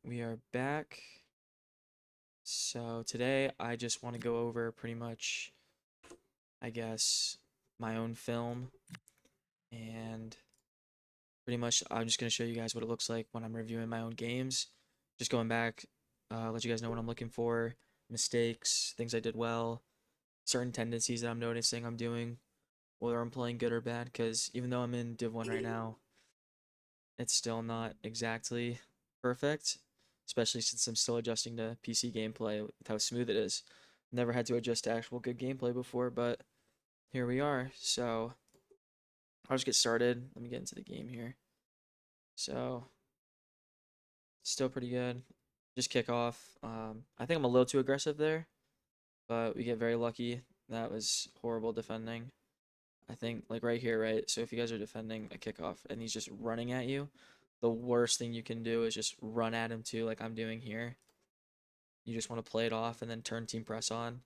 we are back. So today I just want to go over pretty much, I guess, my own film, and pretty much I'm just going to show you guys what it looks like when I'm reviewing my own games. Just going back, let you guys know what I'm looking for, mistakes, things I did well, certain tendencies that I'm noticing I'm doing, whether I'm playing good or bad, because even though I'm in Div 1 right now, it's still not exactly perfect, especially since I'm still adjusting to PC gameplay with how smooth it is. Never had to adjust to actual good gameplay before, but here we are. So I'll just get started. Let me get into the game here. So still pretty good. Just kick off. I think I'm a little too aggressive there, but we get very lucky. That was horrible defending. I think like right here, right? So if you guys are defending a kickoff and he's just running at you, the worst thing you can do is just run at him too, like I'm doing here. You just want to play it off and then turn team press on.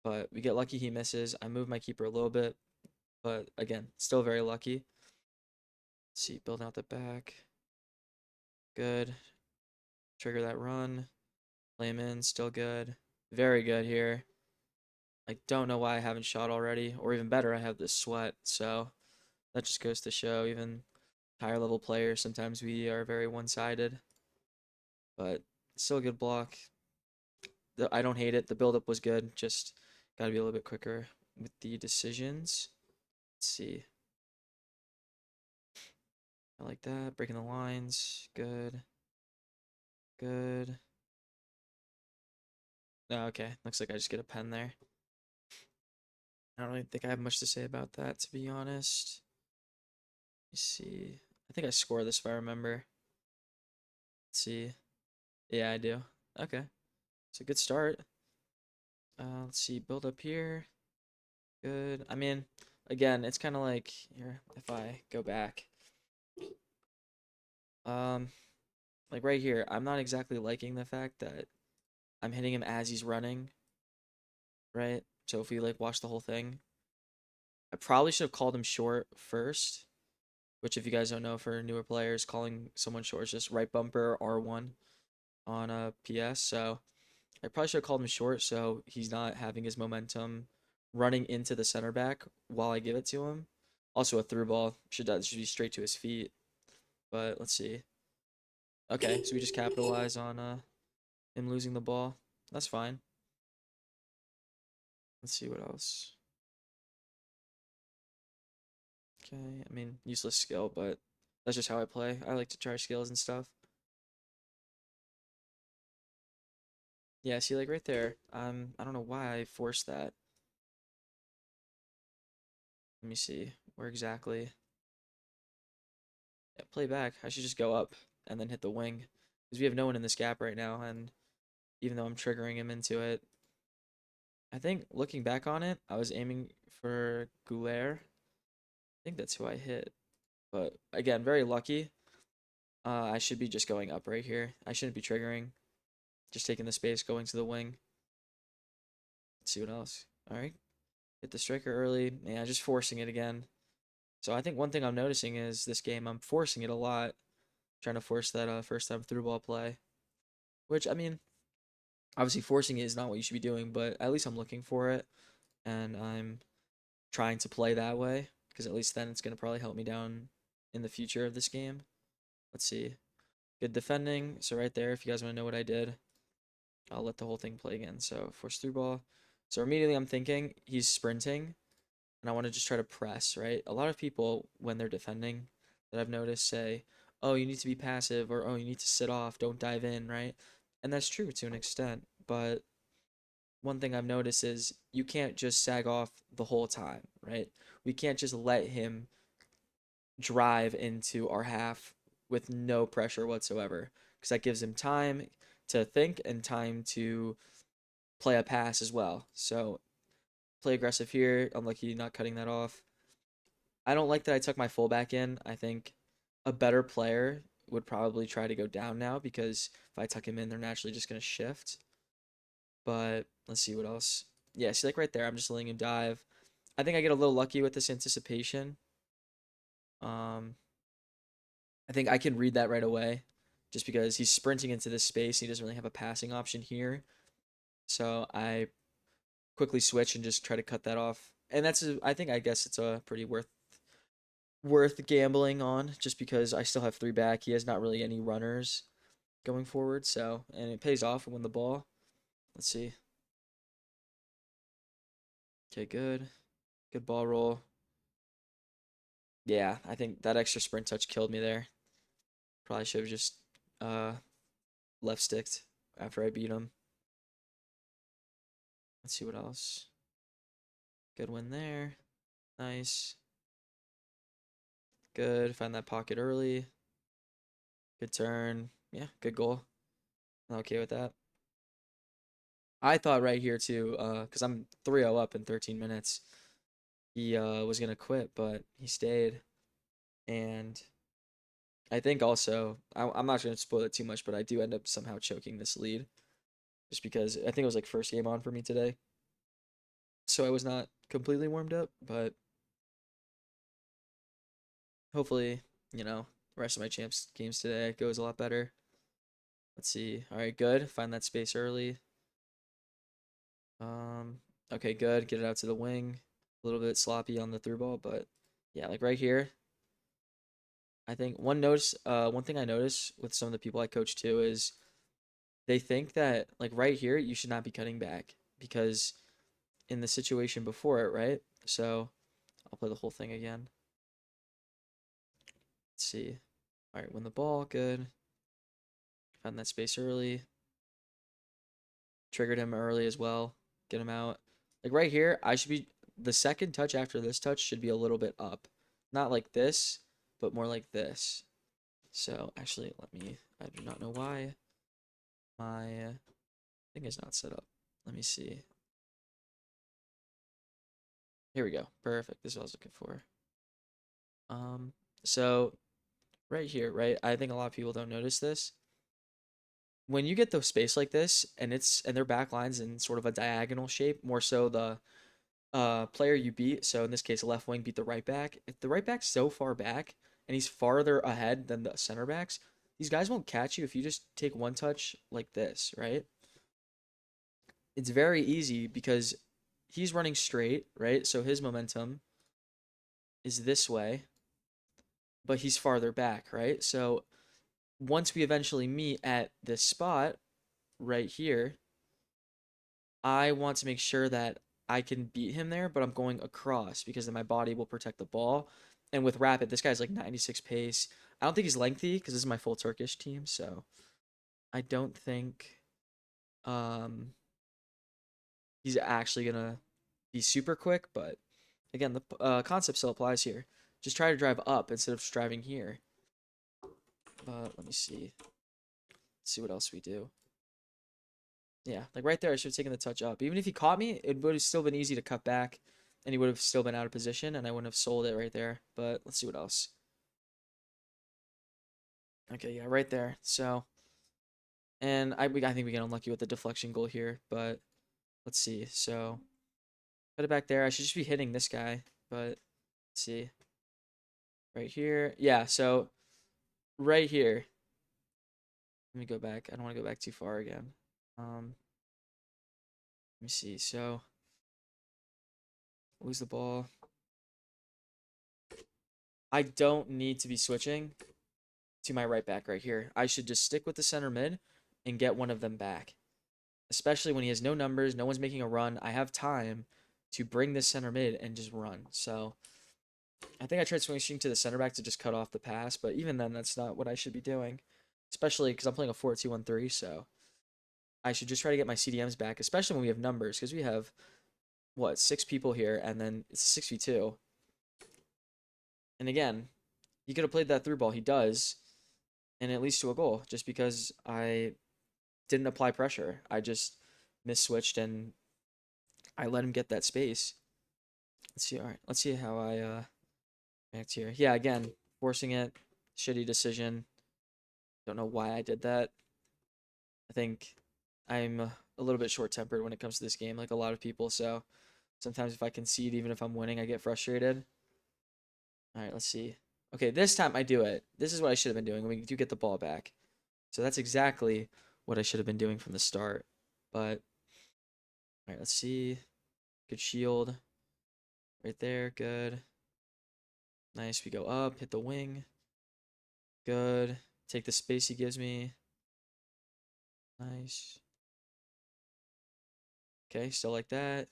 But we get lucky he misses. I move my keeper a little bit, but again, still very lucky. Let's see, building out the back. Good. Trigger that run. Play him in, still good. Very good here. I don't know why I haven't shot already, or even better, I have this sweat. So that just goes to show even higher level players, sometimes we are very one-sided. But still a good block. I don't hate it. The build-up was good. Just got to be a little bit quicker with the decisions. Let's see. I like that. Breaking the lines. Good. Good. Oh, okay. Looks like I just get a pen there. I don't really think I have much to say about that, to be honest. Let me see. I think I score this if I remember. Let's see. Yeah, I do. Okay. It's a good start. Let's see. Build up here. Good. I mean, again, it's kind of like here, if I go back. Um, like right here, I'm not exactly liking the fact that I'm hitting him as he's running, right? So if we like watch the whole thing, I probably should have called him short first, which if you guys don't know, for newer players, calling someone short is just right bumper R1 on a PS. So I probably should have called him short so he's not having his momentum running into the center back while I give it to him. Also a through ball should be straight to his feet. But let's see. Okay, so we just capitalize on him losing the ball. That's fine. Let's see what else. Okay, I mean, useless skill, but that's just how I play. I like to try skills and stuff. Yeah, see, like right there. I don't know why I forced that. Let me see. Where exactly? Yeah, play back. I should just go up and then hit the wing. Because we have no one in this gap right now, and even though I'm triggering him into it, I think looking back on it, I was aiming for Goulet. I think that's who I hit. But again, very lucky. I should be just going up right here. I shouldn't be triggering. Just taking the space, going to the wing. Let's see what else. All right. Hit the striker early. Yeah, just forcing it again. So I think one thing I'm noticing is this game, I'm forcing it a lot. Trying to force that first time through ball play. Which, I mean, obviously forcing it is not what you should be doing, but at least I'm looking for it. And I'm trying to play that way. Because at least then it's going to probably help me down in the future of this game. Let's see. Good defending. So right there, if you guys want to know what I did, I'll let the whole thing play again. So force through ball. So immediately I'm thinking he's sprinting, and I want to just try to press, right? A lot of people, when they're defending, that I've noticed say, oh, you need to be passive, or oh, you need to sit off, don't dive in, right? And that's true to an extent, but one thing I've noticed is you can't just sag off the whole time, right? We can't just let him drive into our half with no pressure whatsoever, because that gives him time to think and time to play a pass as well. So play aggressive here. Unlucky not cutting that off. I don't like that I took my fullback in. I think a better player would probably try to go down now because if I tuck him in, they're naturally just going to shift. But let's see what else. Yeah, see, like right there, I'm just letting him dive. I think I get a little lucky with this anticipation. Um, I think I can read that right away. just because he's sprinting into this space. He doesn't really have a passing option here. So I quickly switch and just try to cut that off. And I think I guess it's a pretty worth gambling on just because I still have three back. He has not really any runners going forward, so and it pays off and win the ball. Let's see. Okay, good. Good ball roll. Yeah, I think that extra sprint touch killed me there. Probably should have just uh left sticked after I beat him. Let's see what else. Good win there. Nice. Good. Find that pocket early. Good turn. Yeah, good goal. I'm okay with that. I thought right here too, because I'm 3-0 up in 13 minutes. He was gonna quit, but he stayed. And I think also I'm not gonna spoil it too much, but I do end up somehow choking this lead. Just because I think it was like first game on for me today. So I was not completely warmed up, but hopefully, the rest of my champs games today goes a lot better. Let's see. All right, good. Find that space early. Um, okay, good. Get it out to the wing. A little bit sloppy on the through ball, but yeah, like right here. I think one thing I notice with some of the people I coach too is they think that like right here you should not be cutting back because in the situation before it, right? So I'll play the whole thing again. Let's see. All right, win the ball, good. Found that space early. Triggered him early as well. Get him out. Like right here, the second touch after this touch should be a little bit up. Not like this, but more like this. So actually, I do not know why my thing is not set up. Let me see. Here we go. Perfect. This is what I was looking for. So right here, right? I think a lot of people don't notice this. When you get the space like this, and their back lines in sort of a diagonal shape, more so the player you beat, so in this case, left wing beat the right back. If the right back's so far back and he's farther ahead than the center backs, these guys won't catch you if you just take one touch like this, right? It's very easy because he's running straight, right? So his momentum is this way, but he's farther back, right? So once we eventually meet at this spot right here, I want to make sure that I can beat him there, but I'm going across because then my body will protect the ball. And with rapid, this guy's like 96 pace. I don't think he's lengthy because this is my full Turkish team, so I don't think um he's actually gonna be super quick. But again, the concept still applies here. Just try to drive up instead of just driving here. But let me see. Let's see what else we do. Yeah, like right there, I should have taken the touch up. Even if he caught me, it would have still been easy to cut back, and he would have still been out of position, and I wouldn't have sold it right there. But let's see what else. Okay, yeah, right there. So, and I think we get unlucky with the deflection goal here, but let's see. So, put it back there. I should just be hitting this guy, but let's see. Right here. Yeah, so right here. Let me go back. I don't want to go back too far again. Let me see. So, lose the ball. I don't need to be switching to my right back right here. I should just stick with the center mid and get one of them back. Especially when he has no numbers, no one's making a run. I have time to bring this center mid and just run. So I think I tried switching to the center back to just cut off the pass, but even then, that's not what I should be doing. Especially because I'm playing a 4-2-1-3, so I should just try to get my CDMs back, especially when we have numbers, because we have, what, 6 people here, and then it's 6v2. And again, he could have played that through ball. He does, and it leads to a goal just because I didn't apply pressure. I just miss-switched and I let him get that space. Let's see. All right, let's see how I react here. Yeah, again, forcing it, shitty decision. Don't know why I did that. I think I'm a little bit short-tempered when it comes to this game, like a lot of people. So sometimes if I concede, even if I'm winning, I get frustrated. All right, let's see. Okay, this time I do it. This is what I should have been doing when we do get the ball back. So that's exactly what I should have been doing from the start. But all right, let's see. Good shield right there. Good. Nice. We go up, hit the wing. Good. Take the space he gives me. Nice. Okay, still like that.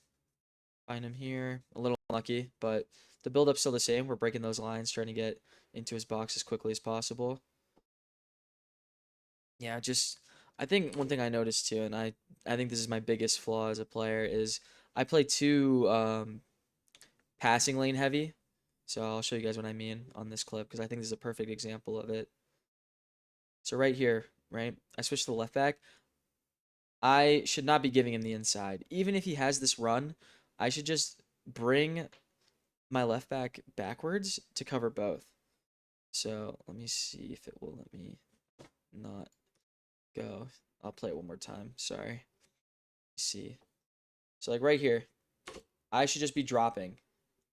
Find him here. A little unlucky, but the build-up's still the same. We're breaking those lines, trying to get into his box as quickly as possible. Yeah, just I think one thing I noticed too, and I think this is my biggest flaw as a player, is I play too passing lane heavy. So I'll show you guys what I mean on this clip because I think this is a perfect example of it. So right here, right, I switch to the left back. I should not be giving him the inside. Even if he has this run, I should just bring my left back backwards to cover both. So let me see if it will let me not go. I'll play it one more time. Sorry. See. So like right here, I should just be dropping.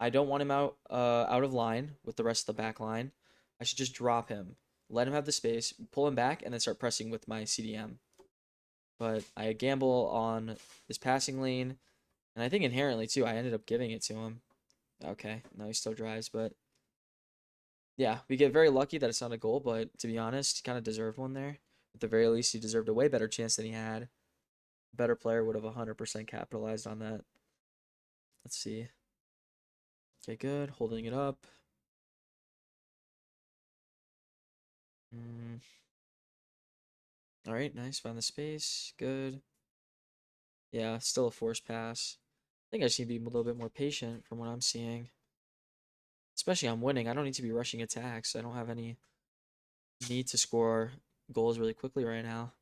I don't want him out of line with the rest of the back line. I should just drop him. Let him have the space, pull him back, and then start pressing with my CDM. But I gamble on this passing lane, and I think inherently too, I ended up giving it to him. Okay, no, he still drives, but yeah, we get very lucky that it's not a goal, but to be honest, he kind of deserved one there. At the very least, he deserved a way better chance than he had. A better player would have 100% capitalized on that. Let's see. Okay, good. Holding it up. Mm. All right, nice. Found the space. Good. Yeah, still a forced pass. I think I just need to be a little bit more patient from what I'm seeing. Especially I'm winning. I don't need to be rushing attacks. I don't have any need to score goals really quickly right now.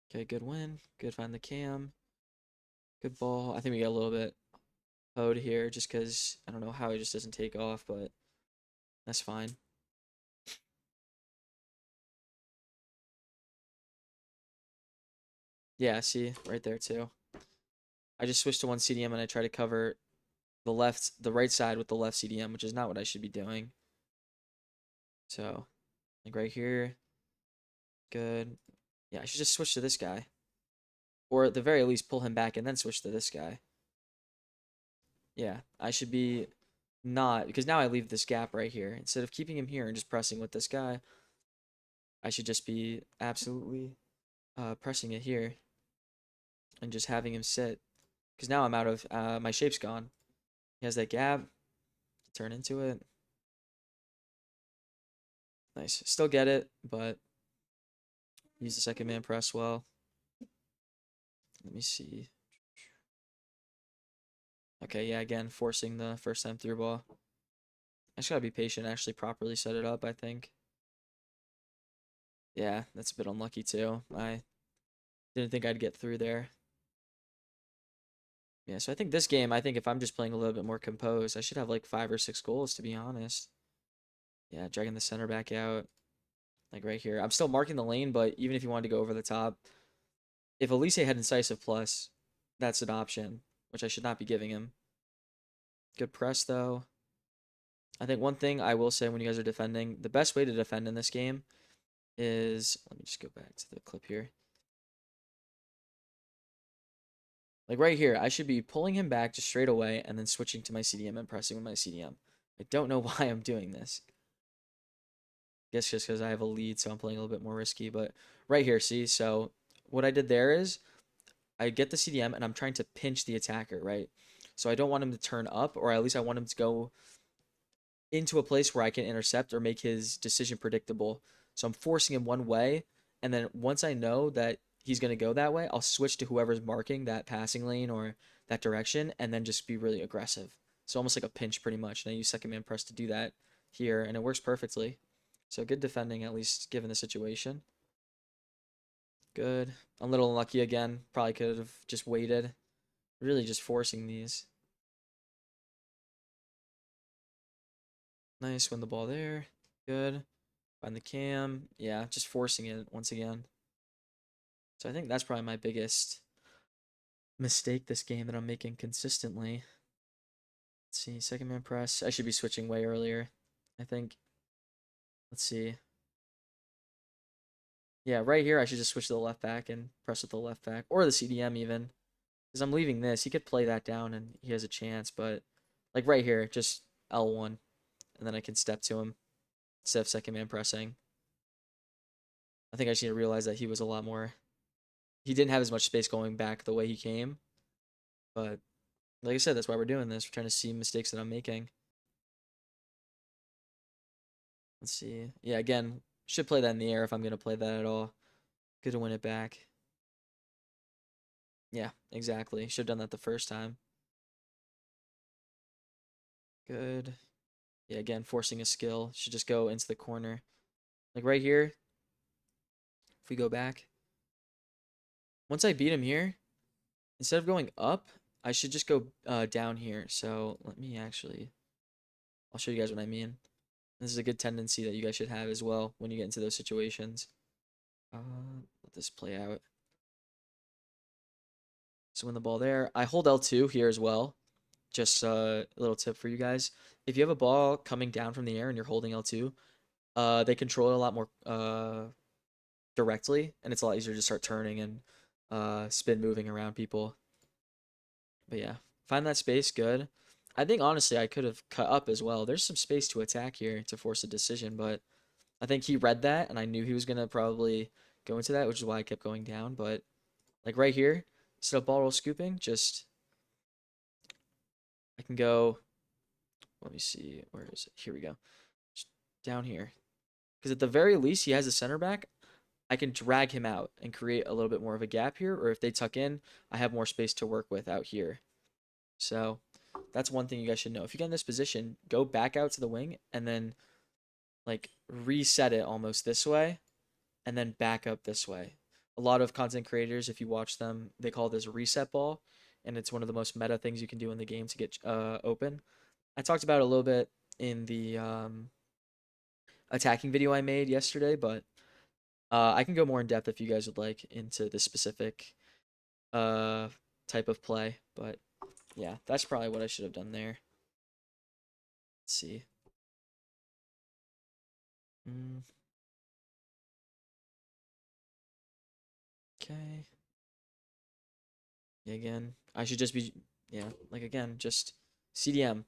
Okay, good win. Good find the cam. Good ball. I think we got a little bit owed here just because I don't know how it just doesn't take off, but that's fine. Yeah, see, right there too. I just switched to one CDM and I try to cover the right side with the left CDM, which is not what I should be doing. So, like right here, good. Yeah, I should just switch to this guy. Or at the very least, pull him back and then switch to this guy. Yeah, I should be not, because now I leave this gap right here. Instead of keeping him here and just pressing with this guy, I should just be absolutely pressing it here and just having him sit. Because now I'm out of, my shape's gone. He has that gap to turn into it. Nice. Still get it, but use the second man press well. Let me see. Okay, yeah, again, forcing the first time through ball. I just gotta be patient, actually properly set it up, I think. Yeah, that's a bit unlucky too. I didn't think I'd get through there. Yeah, so I think this game, I think if I'm just playing a little bit more composed, I should have like 5 or 6 goals, to be honest. Yeah, dragging the center back out, like right here. I'm still marking the lane, but even if you wanted to go over the top, if Elise had incisive plus, that's an option, which I should not be giving him. Good press, though. I think one thing I will say when you guys are defending, the best way to defend in this game is, let me just go back to the clip here. Like right here, I should be pulling him back just straight away and then switching to my CDM and pressing with my CDM. I don't know why I'm doing this. Guess just because I have a lead, so I'm playing a little bit more risky. But right here, see? So what I did there is I get the CDM and I'm trying to pinch the attacker, right? So I don't want him to turn up, or at least I want him to go into a place where I can intercept or make his decision predictable. So I'm forcing him one way, and then once I know that he's going to go that way, I'll switch to whoever's marking that passing lane or that direction, and then just be really aggressive. So almost like a pinch, pretty much. And I use second man press to do that here, and it works perfectly. So good defending, at least given the situation. Good. A little unlucky again. Probably could have just waited. Really just forcing these. Nice. Win the ball there. Good. Find the cam. Yeah, just forcing it once again. So I think that's probably my biggest mistake this game that I'm making consistently. Let's see. Second man press. I should be switching way earlier, I think. Let's see. Yeah, right here I should just switch to the left back and press with the left back or the CDM even. Because I'm leaving this. He could play that down and he has a chance, but like right here, just L1 and then I can step to him instead of second man pressing. I think I just need to realize that he was a lot more. He didn't have as much space going back the way he came, but like I said, that's why we're doing this. We're trying to see mistakes that I'm making. Let's see. Yeah, again, should play that in the air if I'm going to play that at all. Good to win it back. Yeah, exactly. Should have done that the first time. Good. Yeah, again, forcing a skill. Should just go into the corner. Like right here, if we go back. Once I beat him here, instead of going up, I should just go down here. So let me actually, I'll show you guys what I mean. This is a good tendency that you guys should have as well when you get into those situations. Let this play out. So win the ball there. I hold L2 here as well. Just a little tip for you guys. If you have a ball coming down from the air and you're holding L2, they control it a lot more directly, and it's a lot easier to start turning and spin moving around people. But yeah, find that space, good. I think honestly I could have cut up as well. There's some space to attack here to force a decision, but I think he read that, and I knew he was gonna probably go into that, which is why I kept going down. But like right here, instead of ball roll scooping, just I can go. Let me see, where is it? Here we go. Just down here, because at the very least he has a center back. I can drag him out and create a little bit more of a gap here, or if they tuck in, I have more space to work with out here. So that's one thing you guys should know. If you get in this position, go back out to the wing and then like reset it almost this way and then back up this way. A lot of content creators, if you watch them, they call this reset ball, and it's one of the most meta things you can do in the game to get open. I talked about it a little bit in the attacking video I made yesterday, but I can go more in depth if you guys would like into this specific uh, type of play. But yeah, that's probably what I should have done there. Let's see. Mm, okay. Yeah, again, I should just be, yeah, like again, just CDM.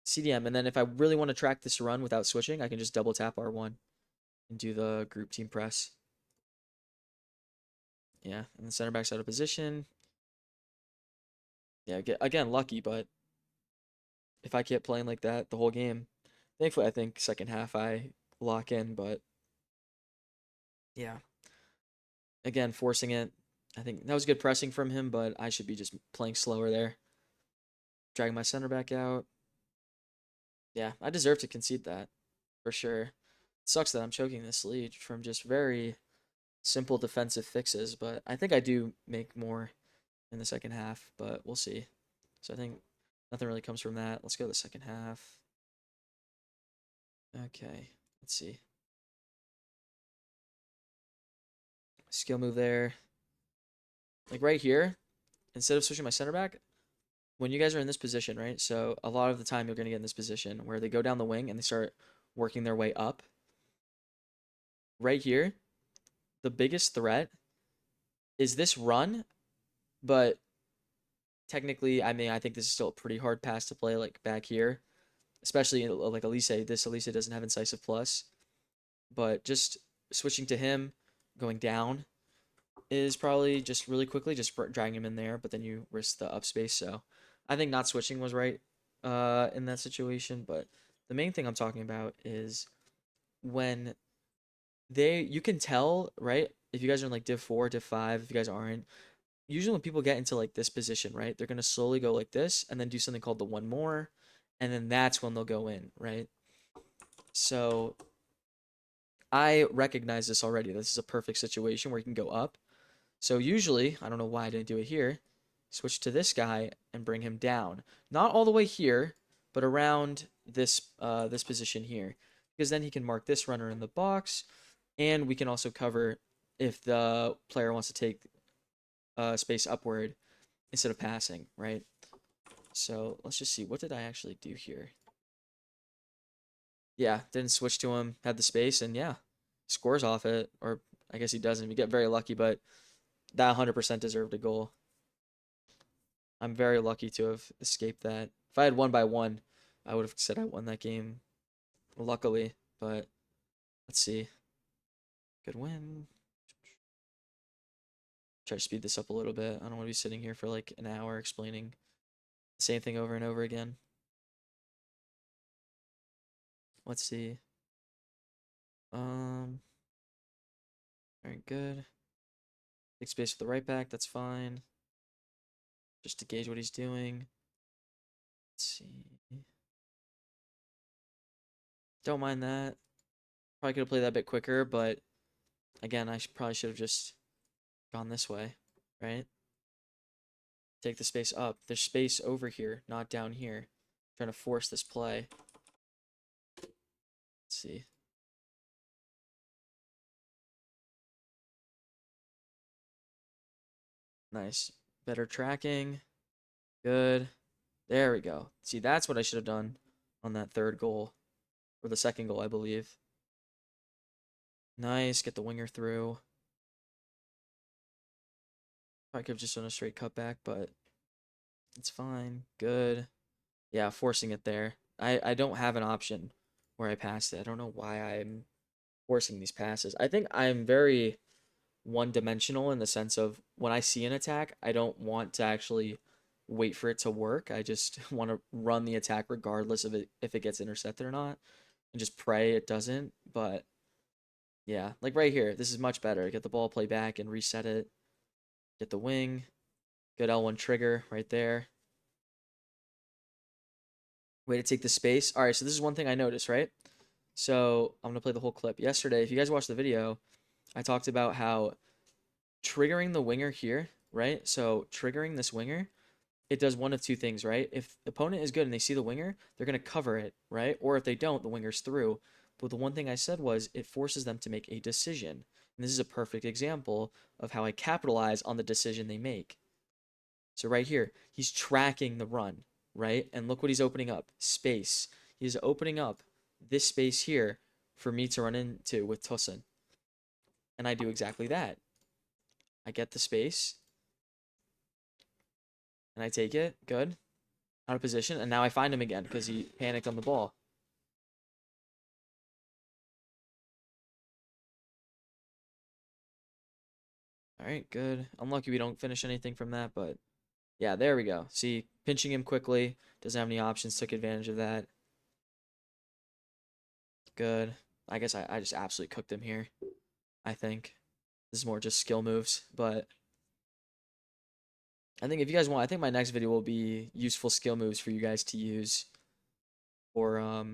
CDM, and then if I really want to track this run without switching, I can just double tap R1 and do the group team press. Yeah, and the center back's out of position. Yeah, again, lucky, but if I kept playing like that the whole game, thankfully, I think second half I lock in, but yeah, again, forcing it. I think that was good pressing from him, but I should be just playing slower there. Dragging my center back out. Yeah, I deserve to concede that for sure. It sucks that I'm choking this lead from just very simple defensive fixes, but I think I do make more in the second half, but we'll see. So I think nothing really comes from that. Let's go to the second half. Okay, let's see. Skill move there. Like right here, instead of switching my center back, when you guys are in this position, right? So a lot of the time you're going to get in this position where they go down the wing and they start working their way up. Right here, the biggest threat is this run, but technically, I mean, I think this is still a pretty hard pass to play like back here, especially like Elise. This Elise doesn't have incisive plus, but just switching to him, going down is probably just really quickly just dragging him in there, but then you risk the up space. So I think not switching was right in that situation. But the main thing I'm talking about is when you can tell, right? If you guys are in like Div 4, Div 5, if you guys aren't, usually when people get into like this position, right, they're gonna slowly go like this and then do something called the one more, and then that's when they'll go in, right? So I recognize this already. This is a perfect situation where you can go up. So usually, I don't know why I didn't do it here, switch to this guy and bring him down. Not all the way here, but around this position here. Because then he can mark this runner in the box, and we can also cover if the player wants to take space upward instead of passing, right? So let's just see. What did I actually do here? Yeah, didn't switch to him, had the space, and yeah, scores off it, or I guess he doesn't. We get very lucky, but that 100% deserved a goal. I'm very lucky to have escaped that. If I had won by one, I would have said I won that game, luckily. But let's see. Good win. Try to speed this up a little bit. I don't want to be sitting here for like an hour explaining the same thing over and over again. Let's see. Very good. Take space for the right back. That's fine. Just to gauge what he's doing. Let's see. Don't mind that. Probably could have played that a bit quicker, but again, probably should have just gone this way, right? Take the space up. There's space over here, not down here. Trying to force this play. Let's see. Nice. Better tracking. Good. There we go. See, that's what I should have done on that third goal. Or the second goal, I believe. Nice. Get the winger through. Probably could have just done a straight cutback, but it's fine. Good. Yeah, forcing it there. I don't have an option where I pass it. I don't know why I'm forcing these passes. I think I'm very one-dimensional in the sense of when I see an attack, I don't want to actually wait for it to work. I just want to run the attack regardless of it if it gets intercepted or not, and just pray it doesn't. But yeah, like right here, this is much better. Get the ball, play back, and reset it. Get the wing. Good L1 trigger right there. Way to take the space. All right, so this is one thing I noticed, right? So I'm gonna play the whole clip. Yesterday, if you guys watched the video, I talked about how triggering the winger here, right? So triggering this winger, it does one of two things, right? If the opponent is good and they see the winger, they're gonna cover it, right? Or if they don't, the winger's through. But the one thing I said was it forces them to make a decision. And this is a perfect example of how I capitalize on the decision they make. So right here, he's tracking the run, right? And look what he's opening up. Space. He's opening up this space here for me to run into with Tosin. And I do exactly that. I get the space. And I take it. Good. Out of position. And now I find him again because he panicked on the ball. All right, good. Unlucky we don't finish anything from that, but yeah, there we go. See, pinching him quickly. Doesn't have any options. Took advantage of that. Good. I guess I just absolutely cooked him here, I think. This is more just skill moves, but I think if you guys want, I think my next video will be useful skill moves for you guys to use for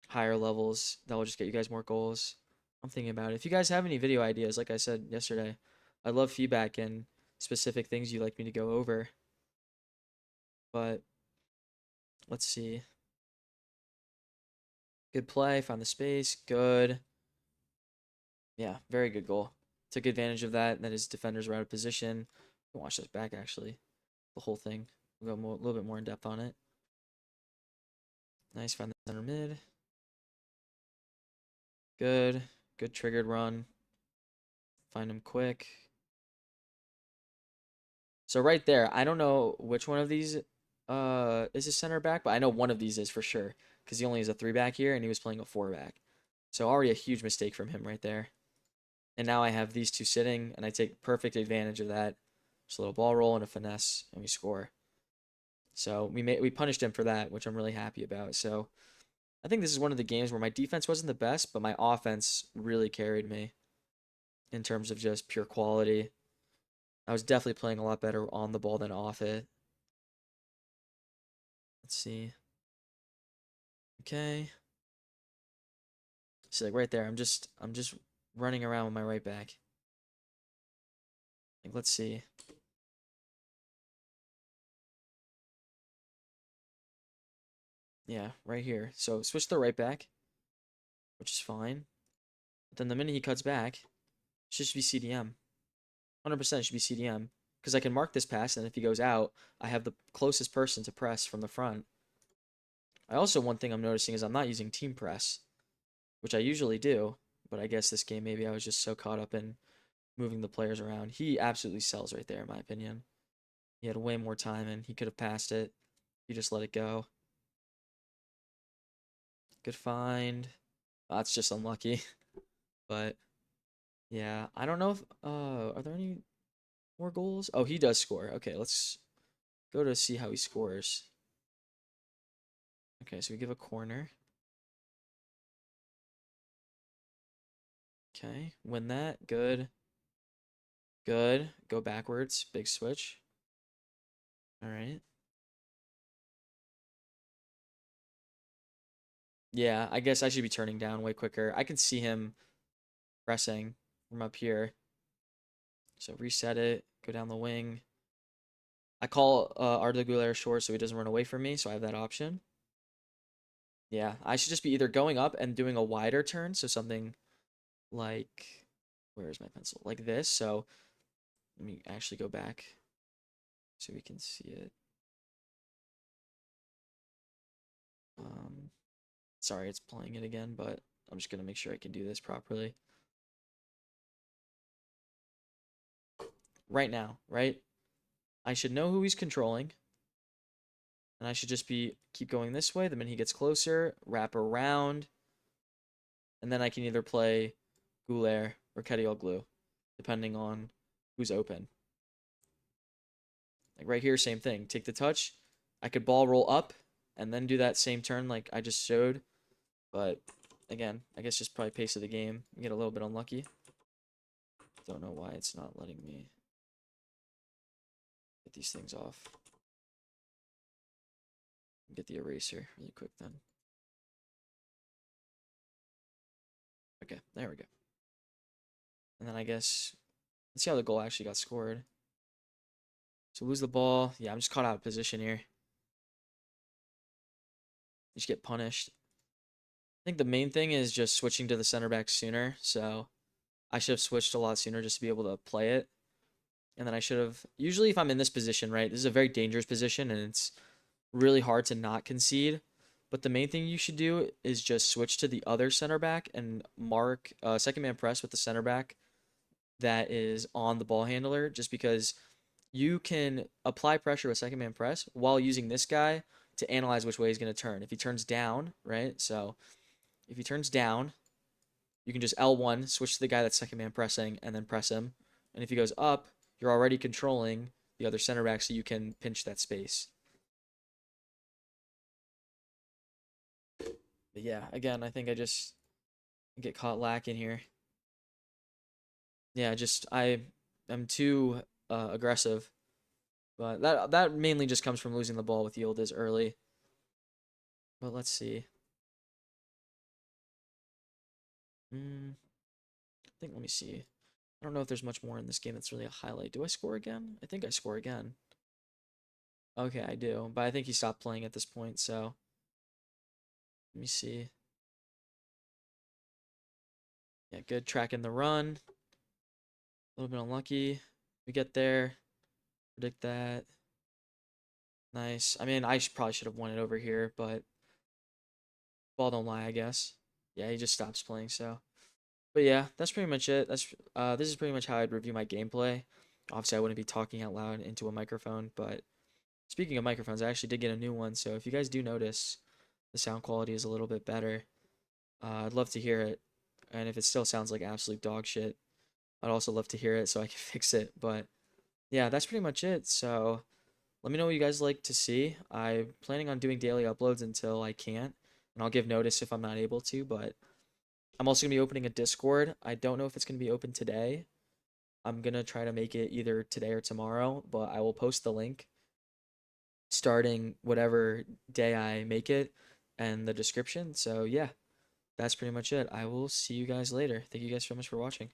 higher levels. That will just get you guys more goals. I'm thinking about it. If you guys have any video ideas, like I said yesterday, I love feedback and specific things you'd like me to go over. But let's see. Good play, found the space, good. Yeah, very good goal. Took advantage of that, and then his defenders were out of position. Watch this back, actually. The whole thing. We'll go a little bit more in depth on it. Nice, find the center mid. Good. Good triggered run. Find him quick. So right there, I don't know which one of these is a center back, but I know one of these is for sure. Because he only has a 3-back here, and he was playing a 4-back. So already a huge mistake from him right there. And now I have these two sitting, and I take perfect advantage of that. Just a little ball roll and a finesse, and we score. So we punished him for that, which I'm really happy about. So I think this is one of the games where my defense wasn't the best, but my offense really carried me in terms of just pure quality. I was definitely playing a lot better on the ball than off it. Let's see. Okay. So like right there, I'm just running around with my right back. Like let's see. Yeah, right here. So switch to the right back, which is fine. But then the minute he cuts back, it should be CDM. 100% should be CDM. Because I can mark this pass, and if he goes out, I have the closest person to press from the front. I also, one thing I'm noticing is I'm not using team press, which I usually do. But I guess this game maybe I was just so caught up in moving the players around. He absolutely sells right there, in my opinion. He had way more time and he could have passed it. He just let it go. Good find. That's just unlucky. But yeah, I don't know if are there any more goals? Oh, he does score. Okay, let's go to see how he scores. Okay, so we give a corner. Okay, win that. Good. Good. Go backwards. Big switch. All right. Yeah, I guess I should be turning down way quicker. I can see him pressing from up here. So reset it. Go down the wing. I call Arda Güler short so he doesn't run away from me, so I have that option. Yeah, I should just be either going up and doing a wider turn, so something like, where is my pencil? Like this. So let me actually go back so we can see it. Um, sorry, it's playing it again, but I'm just gonna make sure I can do this properly. Right now, right? I should know who he's controlling, and I should just be keep going this way. The minute he gets closer, wrap around, and then I can either play Goulet or Kedioglu, depending on who's open. Like right here, same thing. Take the touch. I could ball roll up and then do that same turn like I just showed. But again, I guess just probably pace of the game. Get a little bit unlucky. Don't know why it's not letting me get these things off. Get the eraser really quick then. Okay, there we go. And then I guess, let's see how the goal actually got scored. So lose the ball. Yeah, I'm just caught out of position here. You just get punished. I think the main thing is just switching to the center back sooner. So I should have switched a lot sooner just to be able to play it. And then I should have, usually if I'm in this position, right, this is a very dangerous position and it's really hard to not concede. But the main thing you should do is just switch to the other center back and mark second man press with the center back that is on the ball handler, just because you can apply pressure with second man press while using this guy to analyze which way he's going to turn. If he turns down, right? So if he turns down, you can just L1, switch to the guy that's second man pressing, and then press him. And if he goes up, you're already controlling the other center back so you can pinch that space. But yeah, again, I think I just get caught lacking here. Yeah, just I am too aggressive. But that mainly just comes from losing the ball with Yildiz early. But let's see. I think, let me see. I don't know if there's much more in this game that's really a highlight. Do I score again? I think I score again. Okay, I do. But I think he stopped playing at this point, so let me see. Yeah, good track in the run. A little bit unlucky. We get there. Predict that. Nice. I mean, probably should have won it over here, but ball don't lie, I guess. Yeah, he just stops playing, so. But yeah, that's pretty much it. This is pretty much how I'd review my gameplay. Obviously, I wouldn't be talking out loud into a microphone, but speaking of microphones, I actually did get a new one, so if you guys do notice the sound quality is a little bit better, I'd love to hear it. And if it still sounds like absolute dog shit, I'd also love to hear it so I can fix it. But yeah, that's pretty much it. So let me know what you guys like to see. I'm planning on doing daily uploads until I can't, and I'll give notice if I'm not able to. But I'm also going to be opening a Discord. I don't know if it's going to be open today. I'm going to try to make it either today or tomorrow, but I will post the link starting whatever day I make it and the description. So yeah, that's pretty much it. I will see you guys later. Thank you guys so much for watching.